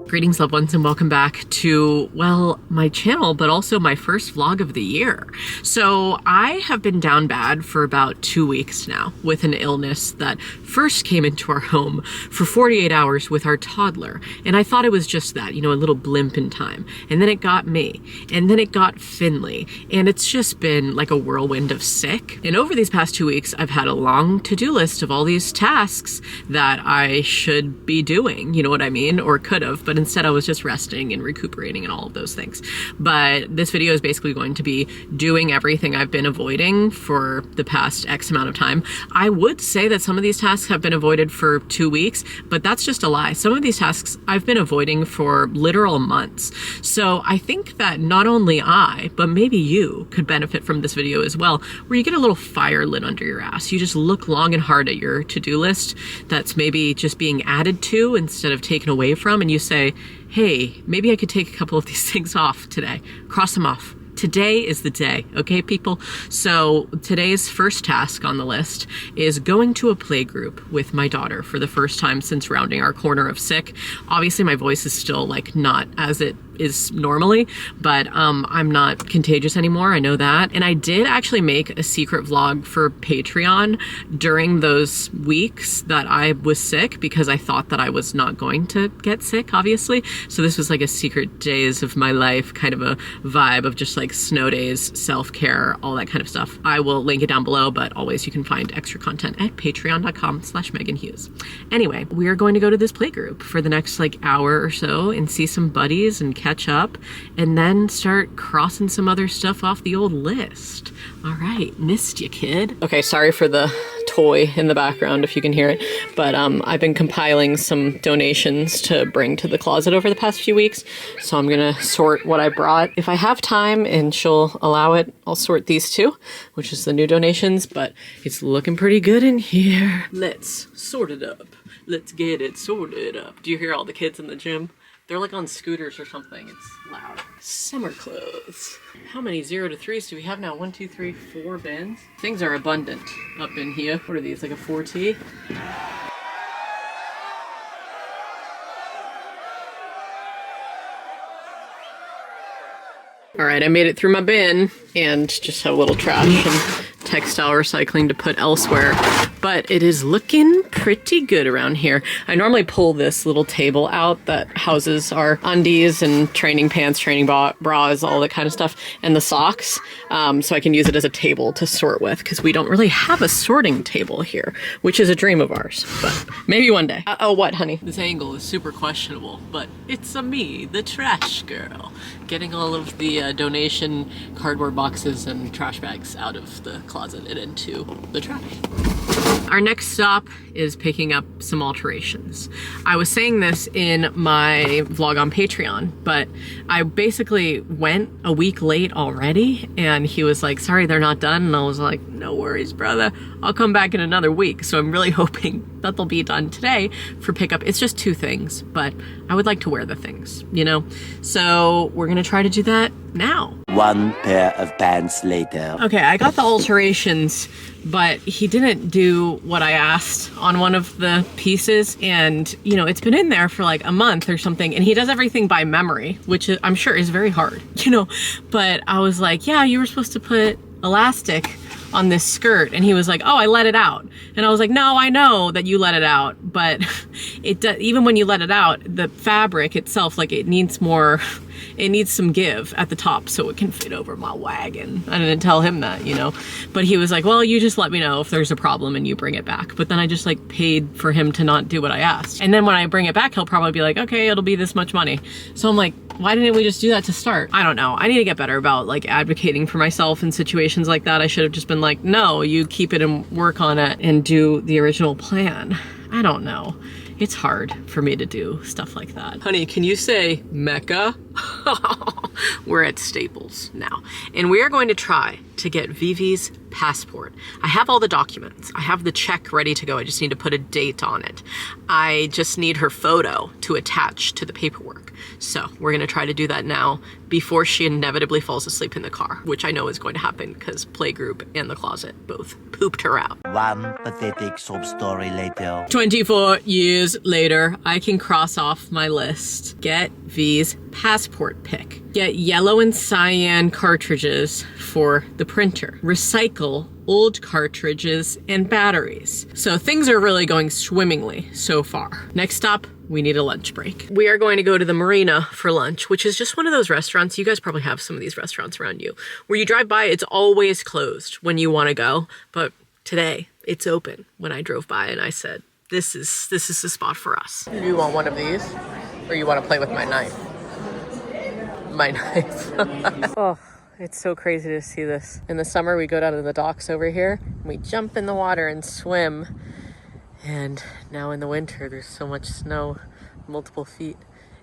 Greetings, loved ones, and welcome back to, well, my channel, but also my first vlog of the year. So I have been down bad for about 2 weeks now with an illness that first came into our home for 48 hours with our toddler. And I thought it was just that, you know, a little blimp in time. And then it got me, and then it got Finley. And it's just been like a whirlwind of sick. And over these past 2 weeks, I've had a long to-do list of all these tasks that I should be doing, you know what I mean? Or could have, but instead I was just resting and recuperating and all of those things. But this video is basically going to be doing everything I've been avoiding for the past X amount of time. I would say that some of these tasks have been avoided for 2 weeks, but that's just a lie. Some of these tasks I've been avoiding for literal months. So I think that not only I, but maybe you could benefit from this video as well, where you get a little fire lit under your ass. You just look long and hard at your to-do list that's maybe just being added to instead of taken away from, and you say, hey, maybe I could take a couple of these things off today. Cross them off. Today is the day, okay, people? So today's first task on the list is going to a play group with my daughter for the first time since rounding our corner of sick. Obviously, my voice is still like not as it is normally, but I'm not contagious anymore. I know that. And I did actually make a secret vlog for Patreon during those weeks that I was sick because I thought that I was not going to get sick, obviously. So this was like a secret days of my life, kind of a vibe of just like snow days, self-care, all that kind of stuff. I will link it down below, but always you can find extra content at patreon.com/Meghan Hughes. Anyway, we are going to go to this play group for the next like hour or so and see some buddies and catch up, and then start crossing some other stuff off the old list. All right, missed you, kid. Okay, sorry for the toy in the background if you can hear it, but I've been compiling some donations to bring to the closet over the past few weeks, so I'm gonna sort what I brought. If I have time and she'll allow it, I'll sort these too, which is the new donations, but it's looking pretty good in here. Let's sort it up. Let's get it sorted up. Do you hear all the kids in the gym? They're like on scooters or something. It's loud. Summer clothes. How many 0 to 3s do we have now? 1, 2, 3, 4 bins. Things are abundant up in here. What are these, like a 4T? All right, I made it through my bin and just have a little trash and textile recycling to put elsewhere, but it is looking pretty good around here. I normally pull this little table out that houses our undies and training pants, training bras, all that kind of stuff, and the socks, so I can use it as a table to sort with, because we don't really have a sorting table here, which is a dream of ours, but maybe one day. Oh, what, honey? This angle is super questionable, but it's me, the trash girl, getting all of the donation cardboard boxes and trash bags out of the closet and into the trash. Our next stop is picking up some alterations. I was saying this in my vlog on Patreon, but I basically went a week late already, and he was like, sorry, they're not done. And I was like, no worries, brother. I'll come back in another week. So I'm really hoping that they'll be done today for pickup. It's just 2 things, but I would like to wear the things, you know? So we're gonna try to do that now. 1 pair of pants later. Okay, I got the alterations, but he didn't do what I asked on one of the pieces, and you know, it's been in there for like a month or something, and he does everything by memory, which I'm sure is very hard, you know? But I was like, yeah, you were supposed to put elastic on this skirt, and he was like, oh, I let it out. And I was like, no, I know that you let it out, but it does, even when you let it out, the fabric itself, like it needs some give at the top so it can fit over my wagon. I didn't tell him that, you know, but he was like, well, you just let me know if there's a problem and you bring it back. But then I just like paid for him to not do what I asked. And then when I bring it back, he'll probably be like, okay, it'll be this much money. So I'm like, why didn't we just do that to start? I don't know. I need to get better about like advocating for myself in situations like that. I should have just been like, no, you keep it and work on it and do the original plan. I don't know. It's hard for me to do stuff like that. Honey, can you say Mecca? We're at Staples now, and we are going to try to get Vivi's passport. I have all the documents. I have the check ready to go. I just need to put a date on it. I just need her photo to attach to the paperwork. So we're gonna try to do that now before she inevitably falls asleep in the car, which I know is going to happen because playgroup and the closet both pooped her out. One pathetic sob story later. 24 years later, I can cross off my list. Get V's passport pic. Get yellow and cyan cartridges for the printer. Recycle old cartridges and batteries. So things are really going swimmingly so far. Next stop, we need a lunch break. We are going to go to the marina for lunch, which is just one of those restaurants. You guys probably have some of these restaurants around you where you drive by, it's always closed when you want to go. But today it's open. When I drove by and I said, this is the spot for us. Do you want one of these or you want to play with my knife? My knife. Oh. It's so crazy to see this. In the summer, we go down to the docks over here, and we jump in the water and swim. And now in the winter, there's so much snow, multiple feet.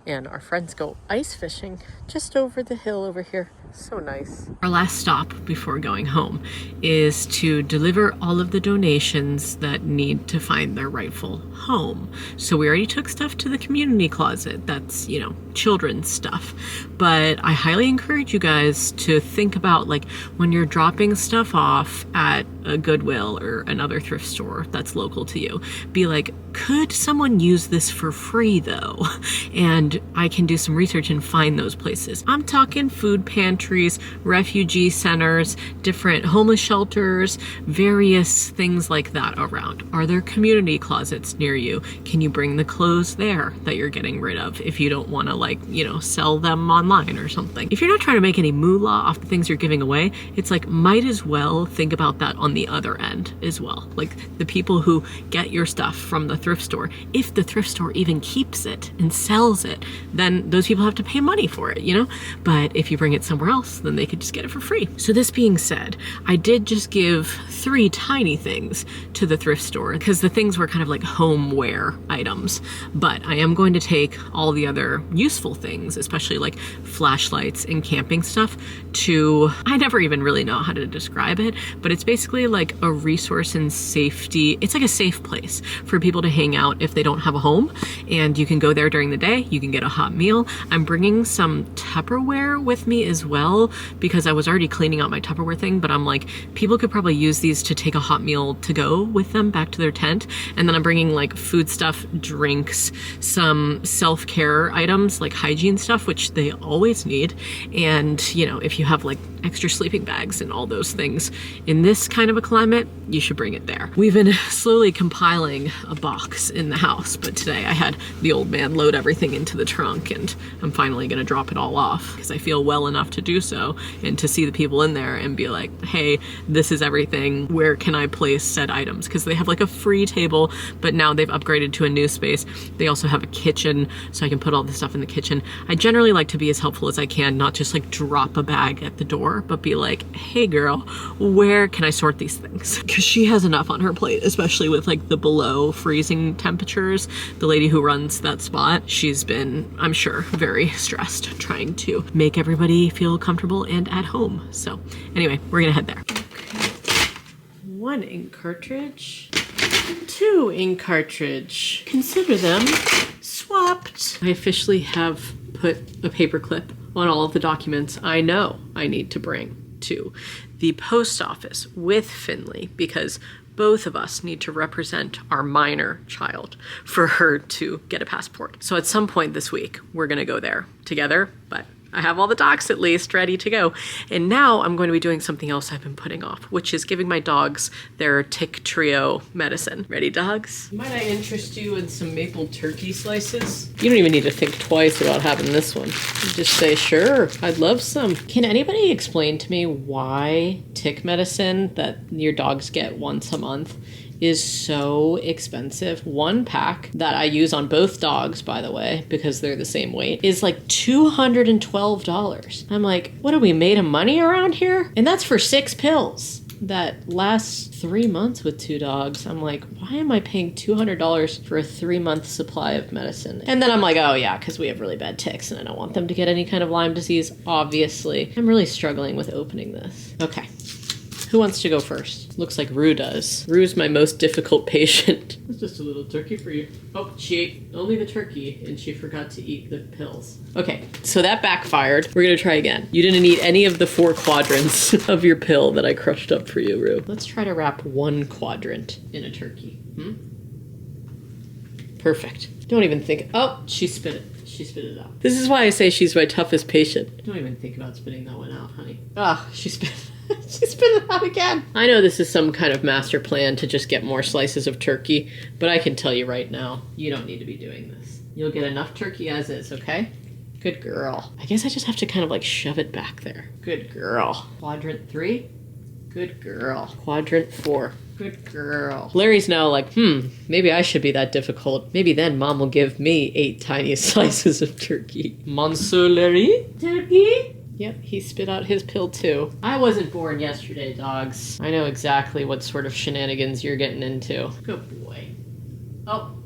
And our friends go ice fishing just over the hill over here. So nice. Our last stop before going home is to deliver all of the donations that need to find their rightful home. So we already took stuff to the community closet. That's, you know, children's stuff. But I highly encourage you guys to think about, like, when you're dropping stuff off at a Goodwill or another thrift store that's local to you, be like, could someone use this for free though? And I can do some research and find those places. I'm talking food pantries, refugee centers, different homeless shelters, various things like that around. Are there community closets near you? Can you bring the clothes there that you're getting rid of if you don't want to, like, you know, sell them online or something? If you're not trying to make any moolah off the things you're giving away, it's like, might as well think about that on the other end as well. Like the people who get your stuff from the thrift store, if the thrift store even keeps it and sells it, then those people have to pay money for it, you know? But if you bring it somewhere else, then they could just get it for free. So this being said, I did just give 3 tiny things to the thrift store because the things were kind of like homeware items. But I am going to take all the other useful things, especially like flashlights and camping stuff, to, I never even really know how to describe it, but it's basically like a resource and safety. It's like a safe place for people to hang out if they don't have a home, and you can go there during the day. You can get a hot meal. I'm bringing some Tupperware with me as well because I was already cleaning out my Tupperware thing, but I'm like, people could probably use these to take a hot meal to go with them back to their tent. And then I'm bringing like food stuff, drinks, some self-care items like hygiene stuff, which they always need. And, you know, if you have like extra sleeping bags and all those things in this kind of a climate, you should bring it there. We've been slowly compiling a box in the house, but today I had the old man load everything into the trunk, and I'm finally gonna drop it all off because I feel well enough to do so and to see the people in there and be like, hey, this is everything. Where can I place said items? Because they have like a free table, but now they've upgraded to a new space. They also have a kitchen, so I can put all the stuff in the kitchen. I generally like to be as helpful as I can, not just like drop a bag at the door, but be like, hey girl, where can I sort these things? Because she has enough on her plate, especially with like the below freezing temperatures. The lady who runs that spot, she's been, I'm sure, very stressed trying to make everybody feel comfortable and at home. So anyway, we're gonna head there. Okay. 1 ink cartridge, 2 ink cartridge. Consider them swapped. I officially have put a paper clip on all of the documents I know I need to bring to the post office with Finley, because both of us need to represent our minor child for her to get a passport. So at some point this week, we're gonna go there together, but I have all the docs at least ready to go. And now I'm going to be doing something else I've been putting off, which is giving my dogs their tick trio medicine. Ready, dogs? Might I interest you in some maple turkey slices? You don't even need to think twice about having this one. You just say, sure, I'd love some. Can anybody explain to me why tick medicine that your dogs get once a month is so expensive? 1 pack that I use on both dogs, by the way, because they're the same weight, is like $212. I'm like, what are we made of money around here? And that's for 6 pills. that last 3 months with 2 dogs, I'm like, why am I paying $200 for a 3-month supply of medicine? And then I'm like, oh yeah, because we have really bad ticks and I don't want them to get any kind of Lyme disease, obviously. I'm really struggling with opening this. Okay. Who wants to go first? Looks like Rue does. Rue's my most difficult patient. It's just a little turkey for you. Oh, she ate only the turkey and she forgot to eat the pills. Okay, so that backfired. We're gonna try again. You didn't eat any of the 4 quadrants of your pill that I crushed up for you, Rue. Let's try to wrap 1 quadrant in a turkey. Perfect. Don't even think. Oh, she spit it. She spit it out. This is why I say she's my toughest patient. Don't even think about spitting that one out, honey. Ah, she spit she spit it out again. I know this is some kind of master plan to just get more slices of turkey, but I can tell you right now, you don't need to be doing this. You'll get enough turkey as is, okay? Good girl. I guess I just have to kind of like shove it back there. Good girl. Quadrant 3. Good girl. Quadrant 4. Good girl. Larry's now like, maybe I should be that difficult. Maybe then Mom will give me 8 tiny slices of turkey. Monsieur Larry? Turkey? Yep, he spit out his pill too. I wasn't born yesterday, dogs. I know exactly what sort of shenanigans you're getting into. Good boy. Oh.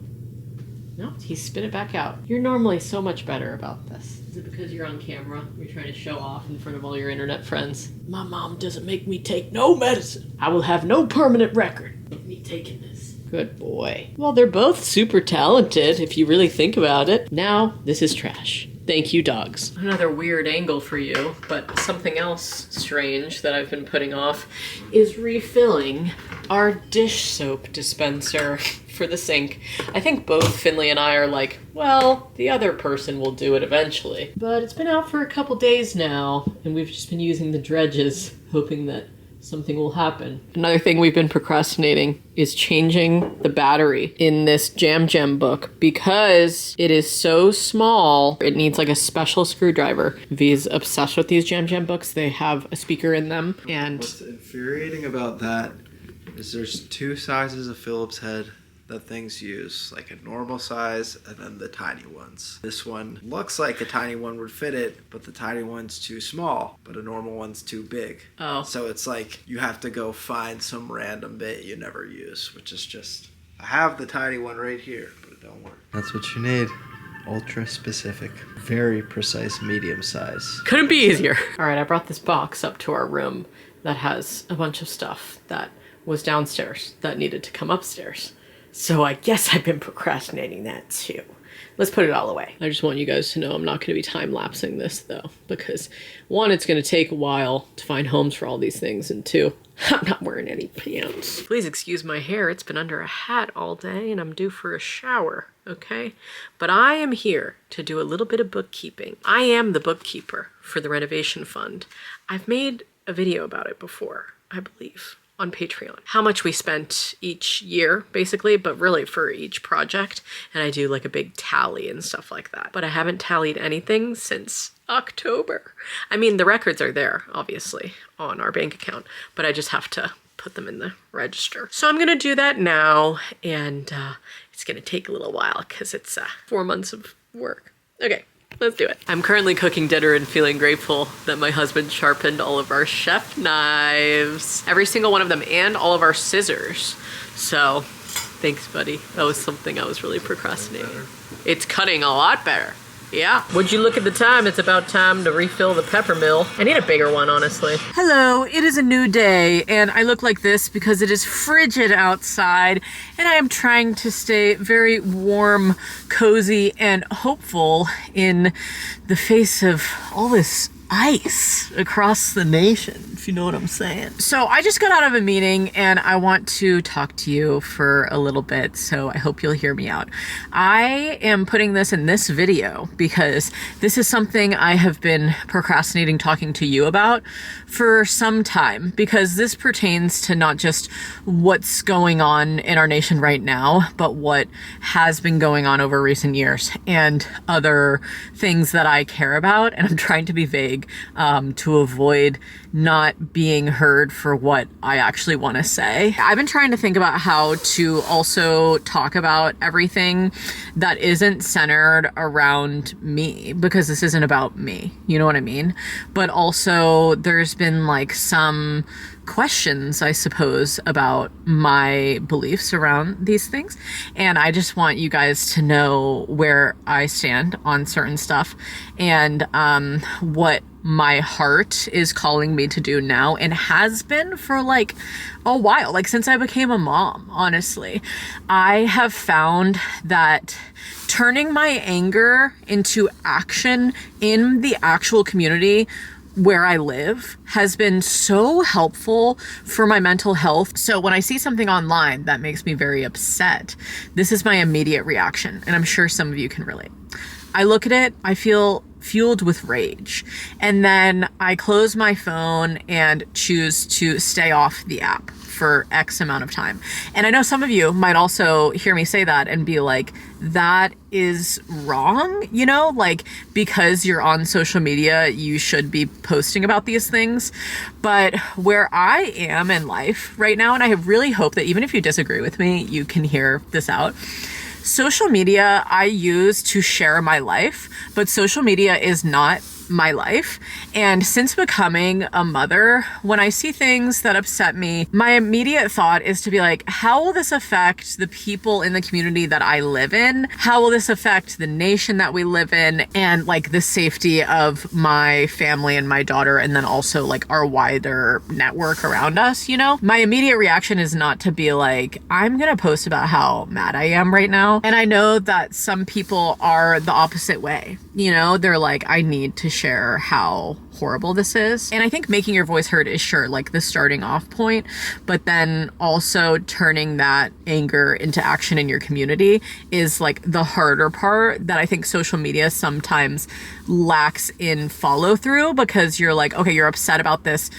No, he spit it back out. You're normally so much better about this. Is it because you're on camera? You're trying to show off in front of all your internet friends? My mom doesn't make me take no medicine. I will have no permanent record of me taking this. Good boy. Well, they're both super talented if you really think about it. Now, this is trash. Thank you, dogs. Another weird angle for you, but something else strange that I've been putting off is refilling our dish soap dispenser for the sink. I think both Finley and I are like, well, the other person will do it eventually. But it's been out for a couple days now, and we've just been using the dredges, hoping that something will happen. Another thing we've been procrastinating is changing the battery in this Jam Jam book because it is so small. It needs like a special screwdriver. V's obsessed with these Jam Jam books. They have a speaker in them. And what's infuriating about that is there's 2 sizes of Phillips head that things use, like a normal size and then the tiny ones. This one looks like a tiny one would fit it, but the tiny one's too small, but a normal one's too big. Oh. So it's like you have to go find some random bit you never use, which is just, I have the tiny one right here, but it don't work. That's what you need. Ultra specific, very precise medium size. Couldn't be easier. All right, I brought this box up to our room that has a bunch of stuff that was downstairs that needed to come upstairs. So I guess I've been procrastinating that too. Let's put it all away. I just want you guys to know I'm not going to be time-lapsing this though, because 1, it's going to take a while to find homes for all these things, and 2, I'm not wearing any pants. Please excuse my hair. It's been under a hat all day and I'm due for a shower, okay? But I am here to do a little bit of bookkeeping. I am the bookkeeper for the renovation fund. I've made a video about it before, I believe, on Patreon. How much we spent each year, basically, but really for each project. And I do like a big tally and stuff like that. But I haven't tallied anything since October. I mean, the records are there, obviously, on our bank account, but I just have to put them in the register. So I'm gonna do that now, and it's gonna take a little while because it's 4 months of work. Okay. Let's do it. I'm currently cooking dinner and feeling grateful that my husband sharpened all of our chef knives. Every single one of them, and all of our scissors. So, thanks, buddy. That was something I was really procrastinating. It's cutting a lot better. Yeah. Would you look at the time? It's about time to refill the pepper mill. I need a bigger one, honestly. Hello, it is a new day, and I look like this because it is frigid outside, and I am trying to stay very warm, cozy, and hopeful in the face of all this ice across the nation, if you know what I'm saying. So I just got out of a meeting and I want to talk to you for a little bit, so I hope you'll hear me out. I am putting this in this video because this is something I have been procrastinating talking to you about for some time, because this pertains to not just what's going on in our nation right now, but what has been going on over recent years and other things that I care about, and I'm trying to be vague to avoid not being heard for what I actually want to say. I've been trying to think about how to also talk about everything that isn't centered around me, because this isn't about me, you know what I mean? But also there's been like some questions, I suppose, about my beliefs around these things. And I just want you guys to know where I stand on certain stuff and what my heart is calling me to do now and has been for like a while, like since I became a mom. Honestly, I have found that turning my anger into action in the actual community where I live has been so helpful for my mental health. So when I see something online that makes me very upset, this is my immediate reaction. And I'm sure some of you can relate. I look at it, I feel fueled with rage. And then I close my phone and choose to stay off the app for X amount of time. And I know some of you might also hear me say that and be like, that is wrong, you know, like because you're on social media, you should be posting about these things. But where I am in life right now, and I really hope that even if you disagree with me, you can hear this out. Social media I use to share my life, but social media is not my life. And since becoming a mother, when I see things that upset me, my immediate thought is to be like, how will this affect the people in the community that I live in? How will this affect the nation that we live in? And like the safety of my family and my daughter, and then also like our wider network around us, you know? My immediate reaction is not to be like, I'm gonna post about how mad I am right now. And I know that some people are the opposite way. You know, they're like, I need to share how horrible this is. And I think making your voice heard is sure like the starting off point, but then also turning that anger into action in your community is like the harder part that I think social media sometimes lacks in follow through, because you're like, okay, you're upset about this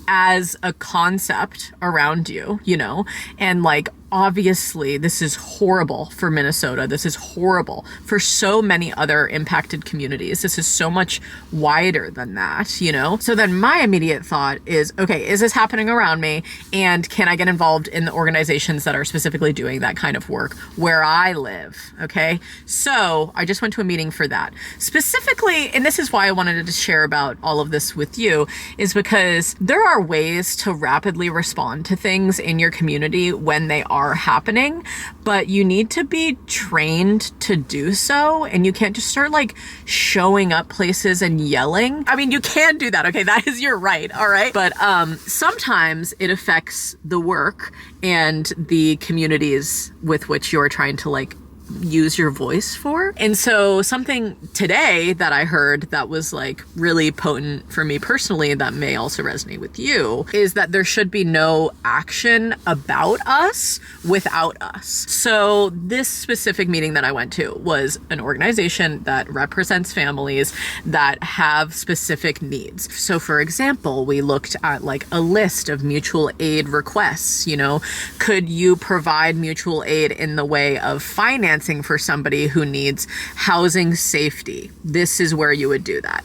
as a concept around you, you know, and like, obviously, this is horrible for Minnesota. This is horrible for so many other impacted communities. This is so much wider than that, you know? So then my immediate thought is, okay, is this happening around me? And can I get involved in the organizations that are specifically doing that kind of work where I live? Okay. So I just went to a meeting for that. Specifically, and this is why I wanted to share about all of this with you, is because there are ways to rapidly respond to things in your community when they are happening, but you need to be trained to do so, and you can't just start like showing up places and yelling. I mean, you can do that, okay, that is your right, all right, but sometimes it affects the work and the communities with which you're trying to like use your voice for. And so something today that I heard that was like really potent for me personally, that may also resonate with you, is that there should be no action about us without us. So this specific meeting that I went to was an organization that represents families that have specific needs. So for example, we looked at like a list of mutual aid requests. You know, could you provide mutual aid in the way of financing for somebody who needs housing safety? This is where you would do that.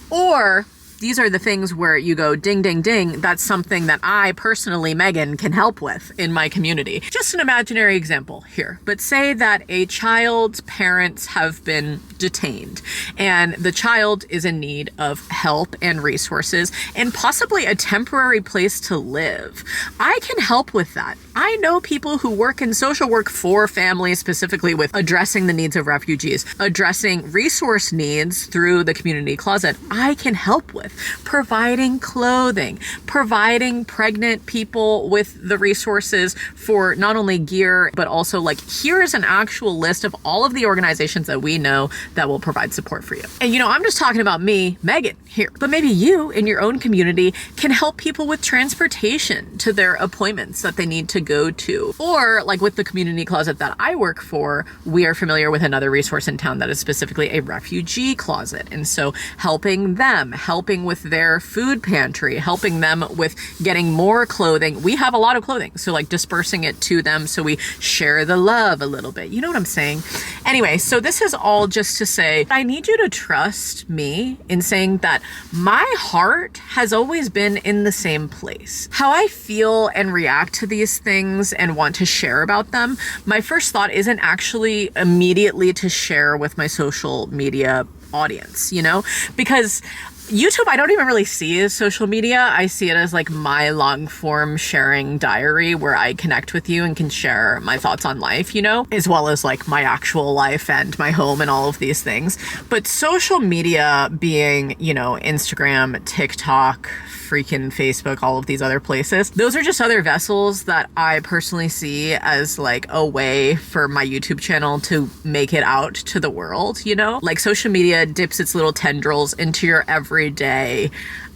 Or these are the things where you go, ding, ding, ding. That's something that I personally, Meghan, can help with in my community. Just an imaginary example here. But say that a child's parents have been detained and the child is in need of help and resources and possibly a temporary place to live. I can help with that. I know people who work in social work for families, specifically with addressing the needs of refugees, addressing resource needs through the community closet. I can help with providing clothing, providing pregnant people with the resources for not only gear, but also like, here's an actual list of all of the organizations that we know that will provide support for you. And you know, I'm just talking about me, Meghan, here, but maybe you in your own community can help people with transportation to their appointments that they need to go to. Or like with the community closet that I work for, we are familiar with another resource in town that is specifically a refugee closet. And so helping them, helping with their food pantry, helping them with getting more clothing. We have a lot of clothing, so like dispersing it to them so we share the love a little bit. You know what I'm saying? Anyway, so this is all just to say, I need you to trust me in saying that my heart has always been in the same place. How I feel and react to these things and want to share about them, my first thought isn't actually immediately to share with my social media audience, you know, because YouTube, I don't even really see as social media. I see it as like my long form sharing diary where I connect with you and can share my thoughts on life, you know, as well as like my actual life and my home and all of these things. But social media being, you know, Instagram, TikTok, freaking Facebook, all of these other places, those are just other vessels that I personally see as like a way for my YouTube channel to make it out to the world, you know? Like social media dips its little tendrils into your everyday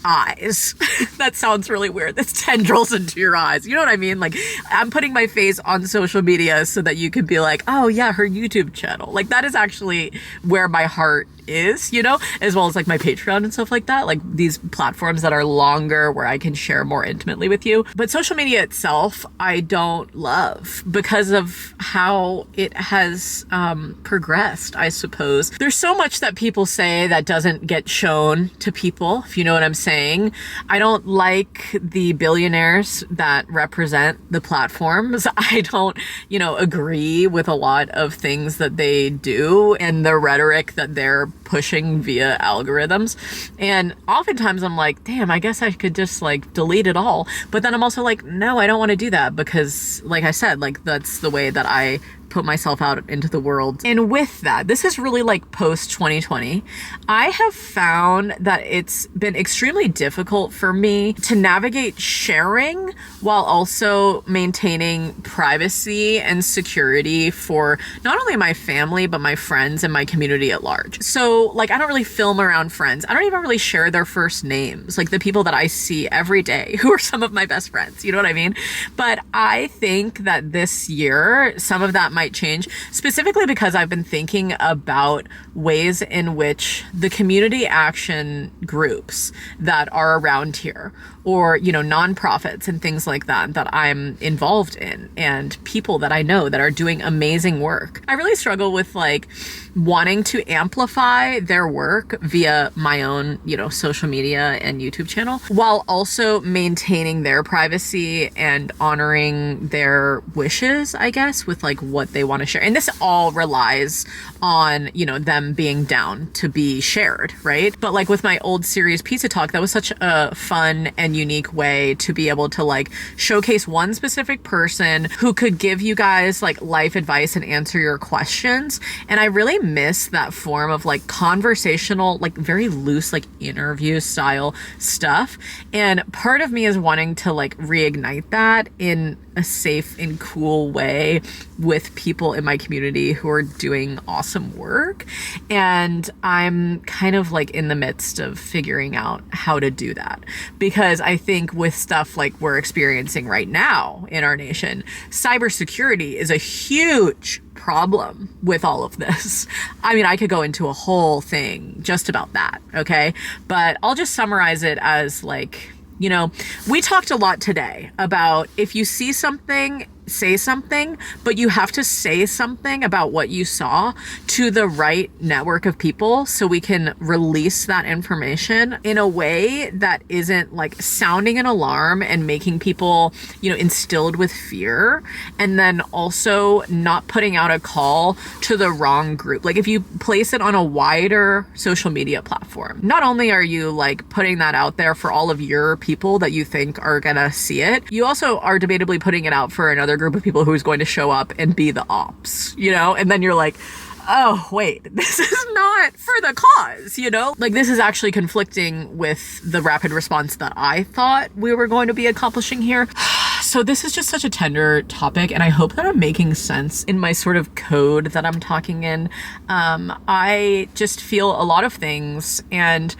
eyes. That sounds really weird. That's tendrils into your eyes. You know what I mean? Like I'm putting my face on social media so that you can be like, oh yeah, her YouTube channel. Like that is actually where my heart is, you know, as well as like my Patreon and stuff like that, like these platforms that are longer where I can share more intimately with you. But social media itself, I don't love because of how it has progressed, I suppose. There's so much that people say that doesn't get shown to people, if you know what I'm saying. I don't like the billionaires that represent the platforms. I don't, you know, agree with a lot of things that they do and the rhetoric that they're pushing via algorithms. And oftentimes I'm like, damn, I guess I could just like delete it all. But then I'm also like, no, I don't want to do that because like I said, like that's the way that I put myself out into the world. And with that, this is really like post 2020. I have found that it's been extremely difficult for me to navigate sharing while also maintaining privacy and security for not only my family, but my friends and my community at large. So like, I don't really film around friends. I don't even really share their first names, like the people that I see every day who are some of my best friends, you know what I mean? But I think that this year, some of that might change, specifically because I've been thinking about ways in which the community action groups that are around here, or, you know, nonprofits and things like that, that I'm involved in, and people that I know that are doing amazing work. I really struggle with like wanting to amplify their work via my own, you know, social media and YouTube channel, while also maintaining their privacy and honoring their wishes, I guess, with like what they want to share. And this all relies on, you know, them being down to be shared, right? But like with my old series Pizza Talk, that was such a fun and unique way to be able to like showcase one specific person who could give you guys like life advice and answer your questions. And I really miss that form of like conversational, like very loose, like interview style stuff. And part of me is wanting to like reignite that in a safe and cool way with people in my community who are doing awesome work. And I'm kind of like in the midst of figuring out how to do that, because I think with stuff like we're experiencing right now in our nation, cybersecurity is a huge problem with all of this. I mean, I could go into a whole thing just about that, okay? But I'll just summarize it as like, you know, we talked a lot today about if you see something, say something, but you have to say something about what you saw to the right network of people so we can release that information in a way that isn't like sounding an alarm and making people, you know, instilled with fear, and then also not putting out a call to the wrong group. Like if you place it on a wider social media platform, not only are you like putting that out there for all of your people that you think are gonna see it, you also are debatably putting it out for another group of people who's going to show up and be the ops, you know? And then you're like, oh, wait, this is not for the cause, you know? Like this is actually conflicting with the rapid response that I thought we were going to be accomplishing here. So this is just such a tender topic, and I hope that I'm making sense in my sort of code that I'm talking in. I just feel a lot of things, and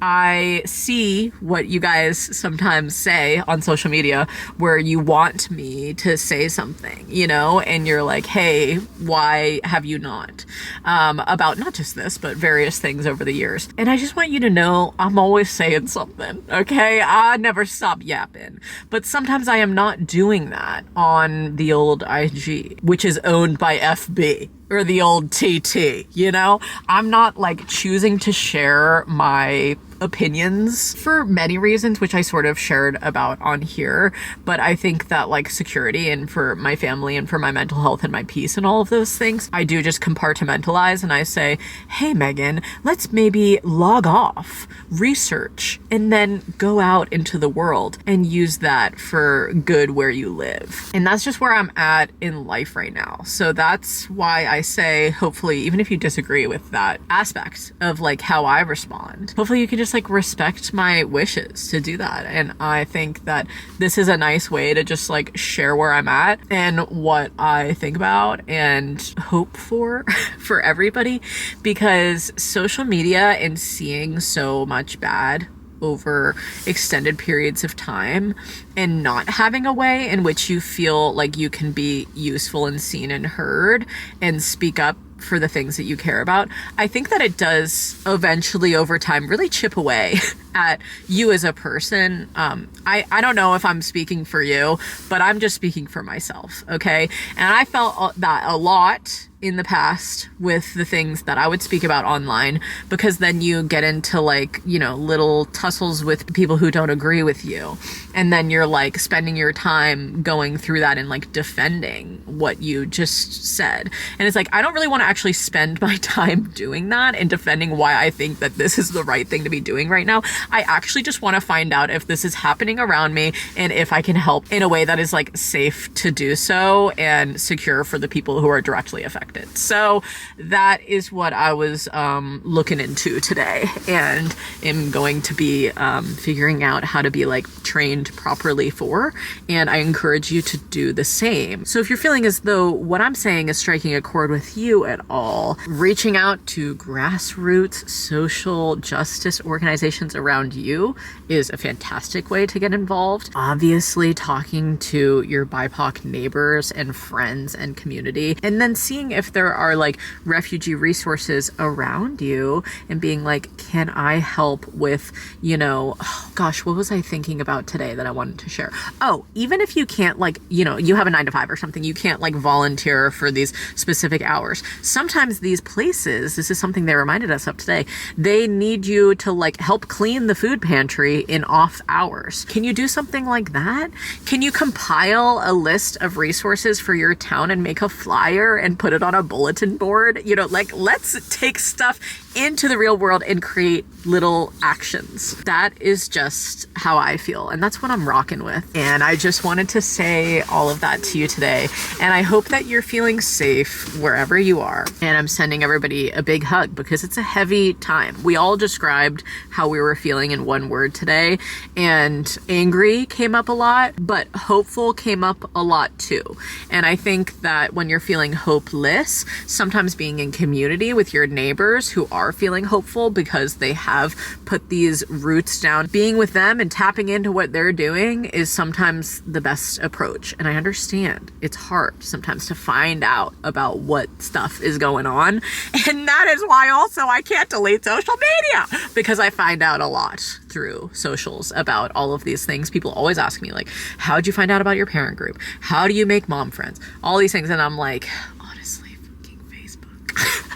I see what you guys sometimes say on social media where you want me to say something, you know, and you're like, hey, why have you not? About not just this, but various things over the years. And I just want you to know I'm always saying something, okay? I never stop yapping. But sometimes I am not doing that on the old IG, which is owned by FB. Or the old TT, you know? I'm not like choosing to share my opinions for many reasons, which I sort of shared about on here. But I think that like security and for my family and for my mental health and my peace and all of those things, I do just compartmentalize and I say, hey, Megan, let's maybe log off, research, and then go out into the world and use that for good where you live. And that's just where I'm at in life right now. So that's why I say, hopefully, even if you disagree with that aspect of like how I respond, hopefully you can just like respect my wishes to do that. And I think that this is a nice way to just like share where I'm at and what I think about and hope for for everybody, because social media and seeing so much bad over extended periods of time and not having a way in which you feel like you can be useful and seen and heard and speak up for the things that you care about, I think that it does eventually over time really chip away at you as a person. I don't know if I'm speaking for you, but I'm just speaking for myself, okay? And I felt that a lot in the past with the things that I would speak about online, because then you get into like, you know, little tussles with people who don't agree with you. And then you're like spending your time going through that and like defending what you just said. And it's like, I don't really want to actually spend my time doing that and defending why I think that this is the right thing to be doing right now. I actually just want to find out if this is happening around me and if I can help in a way that is like safe to do so and secure for the people who are directly affected. So that is what I was looking into today, and am going to be figuring out how to be like trained properly for, and I encourage you to do the same. So if you're feeling as though what I'm saying is striking a chord with you at all, reaching out to grassroots social justice organizations around you is a fantastic way to get involved. Obviously, talking to your BIPOC neighbors and friends and community, and then seeing if there are like refugee resources around you and being like, can I help with, you know, oh gosh, what was I thinking about today that I wanted to share? Oh, even if you can't like, you know, you have a 9-to-5 or something, you can't like volunteer for these specific hours. Sometimes these places, this is something they reminded us of today, they need you to like help clean the food pantry in off hours. Can you do something like that? Can you compile a list of resources for your town and make a flyer and put it on a bulletin board? You know, like, let's take stuff into the real world and create little actions. That is just how I feel, and that's what I'm rocking with. And I just wanted to say all of that to you today, and I hope that you're feeling safe wherever you are. And I'm sending everybody a big hug because it's a heavy time. We all described how we were feeling in one word today, and angry came up a lot, but hopeful came up a lot too. And I think that when you're feeling hopeless, sometimes being in community with your neighbors who are feeling hopeful because they have put these roots down, being with them and tapping into what they're doing is sometimes the best approach. And I understand it's hard sometimes to find out about what stuff is going on. And that is why also I can't delete social media, because I find out a lot through socials about all of these things. People always ask me like, how'd you find out about your parent group? How do you make mom friends? All these things. And I'm like, honestly, fucking Facebook.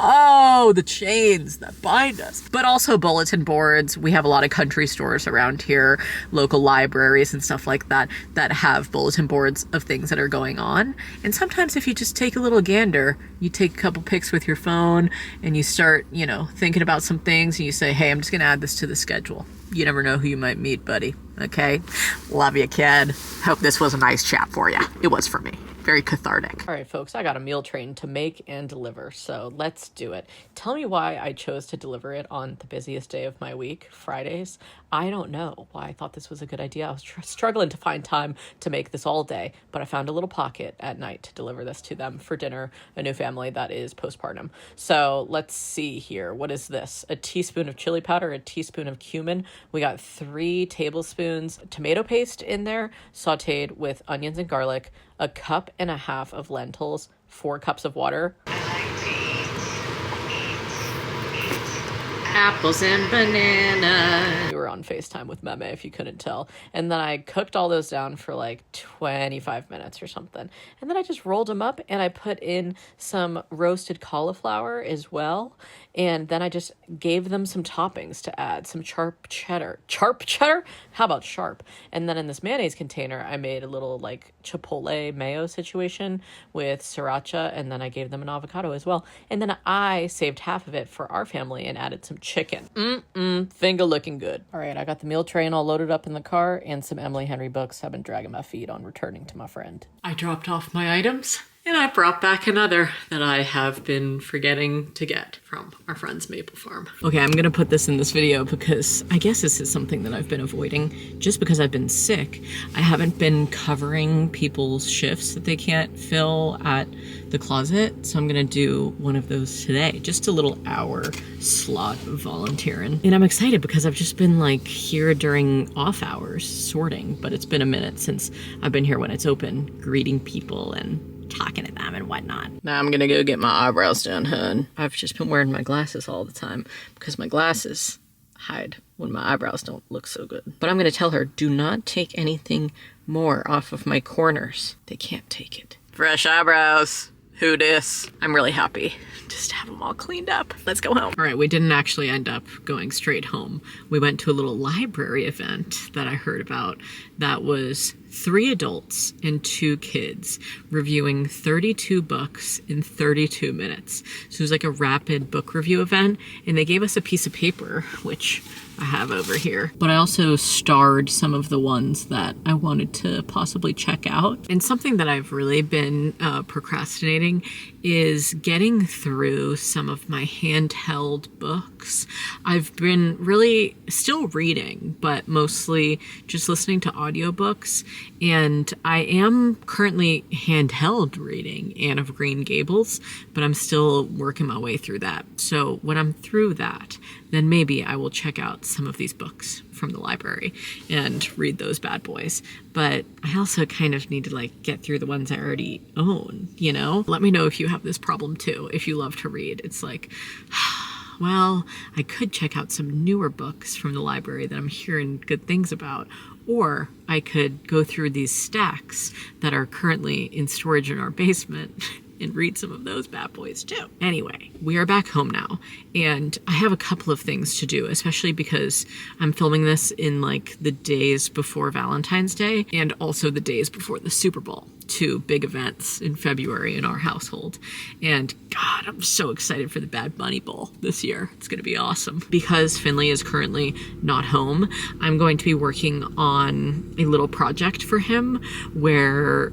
Oh, the chains that bind us. But also bulletin boards. We have a lot of country stores around here, local libraries and stuff like that, that have bulletin boards of things that are going on. And sometimes if you just take a little gander, you take a couple pics with your phone and you start, you know, thinking about some things and you say, hey, I'm just going to add this to the schedule. You never know who you might meet, buddy. Okay? Love you, kid. Hope this was a nice chat for you. It was for me. Very cathartic. All right, folks, I got a meal train to make and deliver, so let's do it. Tell me why I chose to deliver it on the busiest day of my week, Fridays. I don't know why I thought this was a good idea. I was struggling to find time to make this all day, but I found a little pocket at night to deliver this to them for dinner, a new family that is postpartum. So let's see here. What is this? A teaspoon of chili powder, a teaspoon of cumin. We got 3 tablespoons tomato paste in there, sauteed with onions and garlic, a cup and a half of lentils, 4 cups of water. apples and bananas. We were on FaceTime with Meme, if you couldn't tell. And then I cooked all those down for like 25 minutes or something. And then I just rolled them up and I put in some roasted cauliflower as well. And then I just gave them some toppings to add, some sharp cheddar. Sharp cheddar? How about sharp? And then in this mayonnaise container, I made a little like chipotle mayo situation with sriracha, and then I gave them an avocado as well. And then I saved half of it for our family and added some chicken. Finger looking good. All right, I got the meal train all loaded up in the car, and some Emily Henry books have been dragging my feet on returning to my friend. I dropped off my items, and I brought back another that I have been forgetting to get from our friend's maple farm. Okay, I'm gonna put this in this video because I guess this is something that I've been avoiding just because I've been sick. I haven't been covering people's shifts that they can't fill at the closet, so I'm gonna do one of those today. Just a little hour slot of volunteering. And I'm excited because I've just been like here during off hours sorting, but it's been a minute since I've been here when it's open, greeting people and talking to them and whatnot. Now I'm gonna go get my eyebrows done, hun. I've just been wearing my glasses all the time because my glasses hide when my eyebrows don't look so good. But I'm gonna tell her, do not take anything more off of my corners. They can't take it. Fresh eyebrows. Who dis? I'm really happy just to have them all cleaned up. Let's go home. All right, we didn't actually end up going straight home. We went to a little library event that I heard about that was 3 adults and 2 kids reviewing 32 books in 32 minutes. So it was like a rapid book review event, and they gave us a piece of paper, which I have over here. But I also starred some of the ones that I wanted to possibly check out. And something that I've really been procrastinating is getting through some of my handheld books. I've been really still reading, but mostly just listening to audiobooks. And I am currently handheld reading Anne of Green Gables, but I'm still working my way through that. So when I'm through that, then maybe I will check out some of these books from the library and read those bad boys. But I also kind of need to like get through the ones I already own, you know? Let me know if you have this problem too, if you love to read. It's like, well, I could check out some newer books from the library that I'm hearing good things about, or I could go through these stacks that are currently in storage in our basement and read some of those bad boys too. Anyway, we are back home now, and I have a couple of things to do, especially because I'm filming this in like the days before Valentine's Day and also the days before the Super Bowl. 2 big events in February in our household. And God, I'm so excited for the Bad Bunny Bowl this year. It's gonna be awesome. Because Finley is currently not home, I'm going to be working on a little project for him where,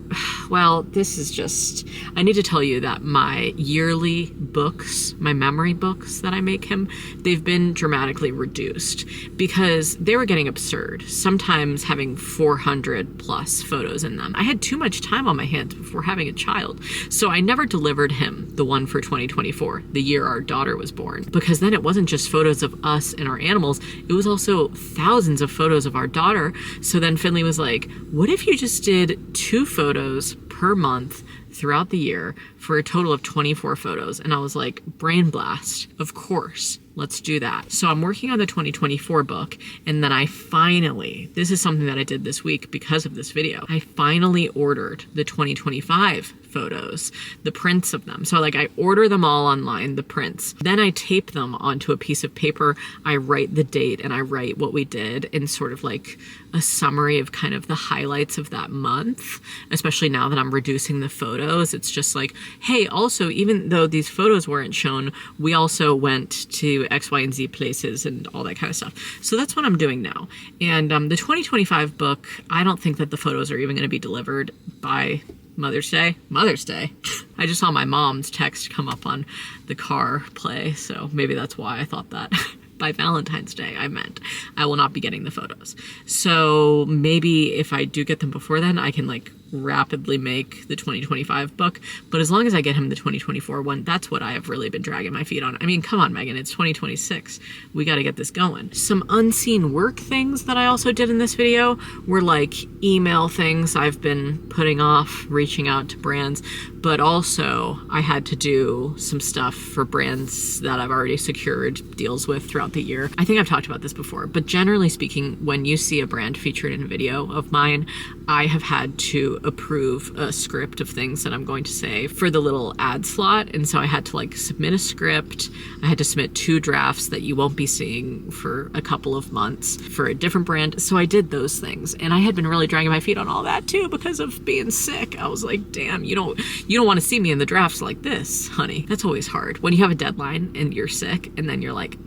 well, this is just, I need to tell you that my yearly books, my memory books that I make him, they've been dramatically reduced because they were getting absurd, sometimes having 400 plus photos in them. I had too much time on my hands before having a child, so I never delivered him the one for 2024, the year our daughter was born, because then it wasn't just photos of us and our animals, it was also thousands of photos of our daughter. So then Finley was like, what if you just did 2 photos per month throughout the year for a total of 24 photos? And I was like, brain blast, of course, let's do that. So I'm working on the 2024 book, and then I finally, this is something that I did this week because of this video, I finally ordered the 2025 photos, the prints of them. So like I order them all online, the prints, then I tape them onto a piece of paper, I write the date and I write what we did and sort of like a summary of kind of the highlights of that month, especially now that I'm reducing the photos. It's just like, hey, also, even though these photos weren't shown, we also went to X, Y, and Z places and all that kind of stuff. So that's what I'm doing now. And the 2025 book, I don't think that the photos are even going to be delivered by Mother's Day. Mother's Day. I just saw my mom's text come up on the car play, so maybe that's why I thought that. By Valentine's Day, I meant I will not be getting the photos. So maybe if I do get them before then, I can like rapidly make the 2025 book, but as long as I get him the 2024 one, that's what I have really been dragging my feet on. I mean, come on, Meghan, it's 2026. We got to get this going. Some unseen work things that I also did in this video were like email things I've been putting off, reaching out to brands, but also I had to do some stuff for brands that I've already secured deals with throughout the year. I think I've talked about this before, but generally speaking, when you see a brand featured in a video of mine, I have had to approve a script of things that I'm going to say for the little ad slot. And so I had to like submit a script. I had to submit 2 drafts that you won't be seeing for a couple of months for a different brand. So I did those things. And I had been really dragging my feet on all that too because of being sick. I was like, damn, you don't want to see me in the drafts like this, honey. That's always hard when you have a deadline and you're sick and then you're like,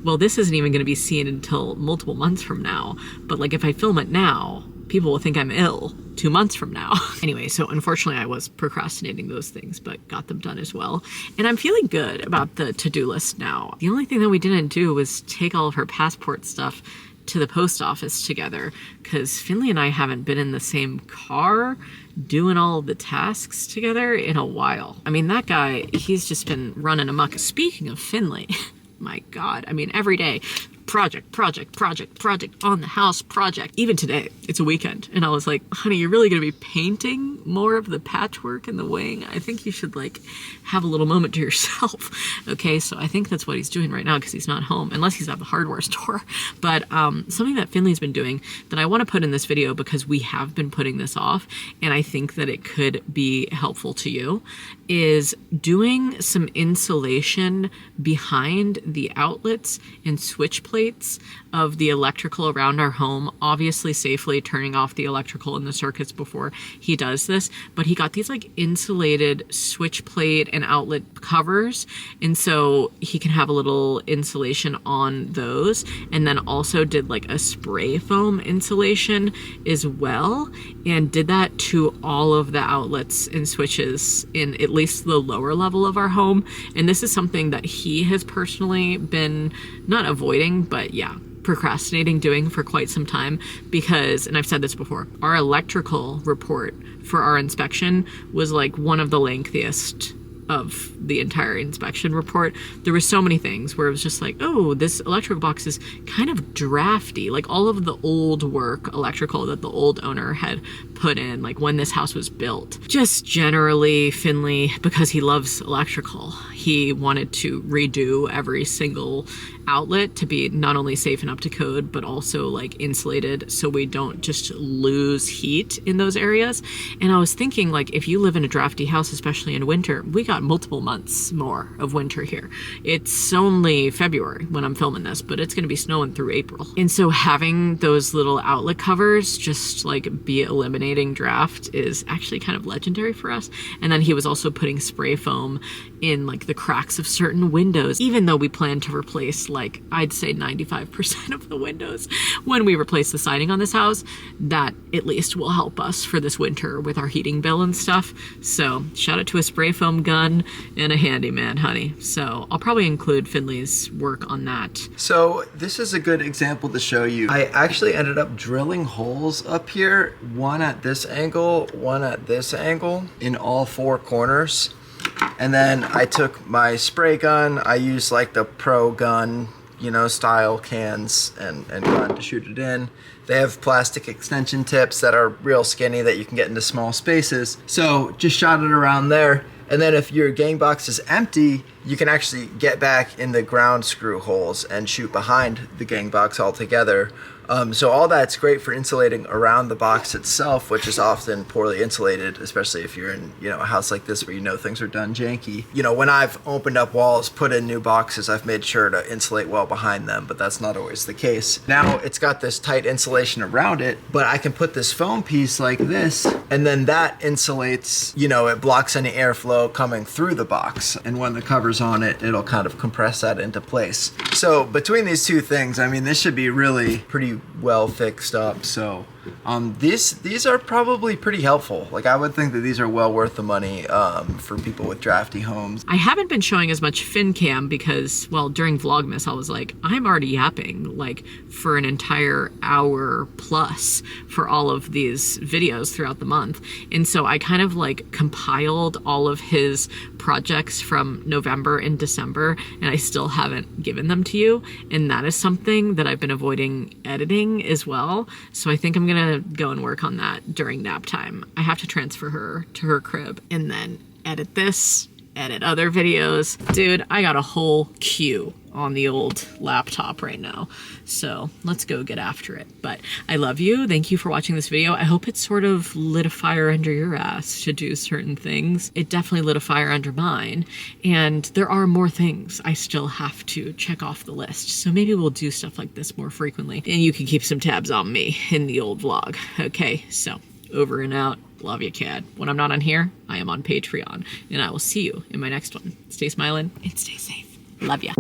well, this isn't even going to be seen until multiple months from now. But like if I film it now, people will think I'm ill 2 months from now. Anyway, so unfortunately I was procrastinating those things, but got them done as well. And I'm feeling good about the to-do list now. The only thing that we didn't do was take all of her passport stuff to the post office together because Finley and I haven't been in the same car doing all of the tasks together in a while. I mean, that guy, he's just been running amok. Speaking of Finley, my God, I mean, every day, project on the house, project. Even today, it's a weekend. And I was like, honey, you're really going to be painting more of the patchwork in the wing? I think you should like have a little moment to yourself. Okay, so I think that's what he's doing right now because he's not home, unless he's at the hardware store. But something that Finley's been doing that I want to put in this video because we have been putting this off, and I think that it could be helpful to you, is doing some insulation behind the outlets and switch plates of the electrical around our home, obviously safely turning off the electrical in the circuits before he does this. But he got these like insulated switch plate and outlet covers, and so he can have a little insulation on those, and then also did like a spray foam insulation as well, and did that to all of the outlets and switches in at least the lower level of our home. And this is something that he has personally been not avoiding, but yeah, procrastinating doing for quite some time because, and I've said this before, our electrical report for our inspection was like one of the lengthiest of the entire inspection report. There were so many things where it was just like, oh, this electrical box is kind of drafty. Like all of the old work electrical that the old owner had put in, like when this house was built. Just generally, Finley, because he loves electrical, he wanted to redo every single outlet to be not only safe and up to code, but also like insulated so we don't just lose heat in those areas. And I was thinking, like, if you live in a drafty house, especially in winter, we got multiple months more of winter here. It's only February when I'm filming this, but it's going to be snowing through April. And so having those little outlet covers just like be eliminating draft is actually kind of legendary for us. And then he was also putting spray foam in like the cracks of certain windows, even though we plan to replace like I'd say 95% of the windows when we replace the siding on this house. That at least will help us for this winter with our heating bill and stuff. So shout out to a spray foam gun and a handyman, honey. So I'll probably include Finley's work on that. So this is a good example to show you. I actually ended up drilling holes up here, one at this angle, one at this angle, in all 4 corners. And then I took my spray gun, I used like the pro gun, you know, style cans and gun to shoot it in. They have plastic extension tips that are real skinny that you can get into small spaces. So just shot it around there. And then if your gang box is empty, you can actually get back in the ground screw holes and shoot behind the gang box altogether. So all that's great for insulating around the box itself, which is often poorly insulated, especially if you're in, you know, a house like this where you know things are done janky. You know, when I've opened up walls, put in new boxes, I've made sure to insulate well behind them, but that's not always the case. Now it's got this tight insulation around it, but I can put this foam piece like this, and then that insulates, you know, it blocks any airflow coming through the box. And when the cover's on it, it'll kind of compress that into place. So between these two things, I mean, this should be really pretty well fixed up. So These are probably pretty helpful. Like, I would think that these are well worth the money for people with drafty homes. I haven't been showing as much FinCam because, well, during Vlogmas, I was like, I'm already yapping like for an entire hour plus for all of these videos throughout the month. And so I kind of like compiled all of his projects from November and December, and I still haven't given them to you. And that is something that I've been avoiding editing as well. So I think I'm gonna go and work on that during nap time. I have to transfer her to her crib and then edit this, edit other videos. Dude, I got a whole queue on the old laptop right now. So let's go get after it. But I love you. Thank you for watching this video. I hope it sort of lit a fire under your ass to do certain things. It definitely lit a fire under mine. And there are more things I still have to check off the list. So maybe we'll do stuff like this more frequently. And you can keep some tabs on me in the old vlog. Okay, so over and out. Love you, Cad. When I'm not on here, I am on Patreon. And I will see you in my next one. Stay smiling and stay safe. Love ya.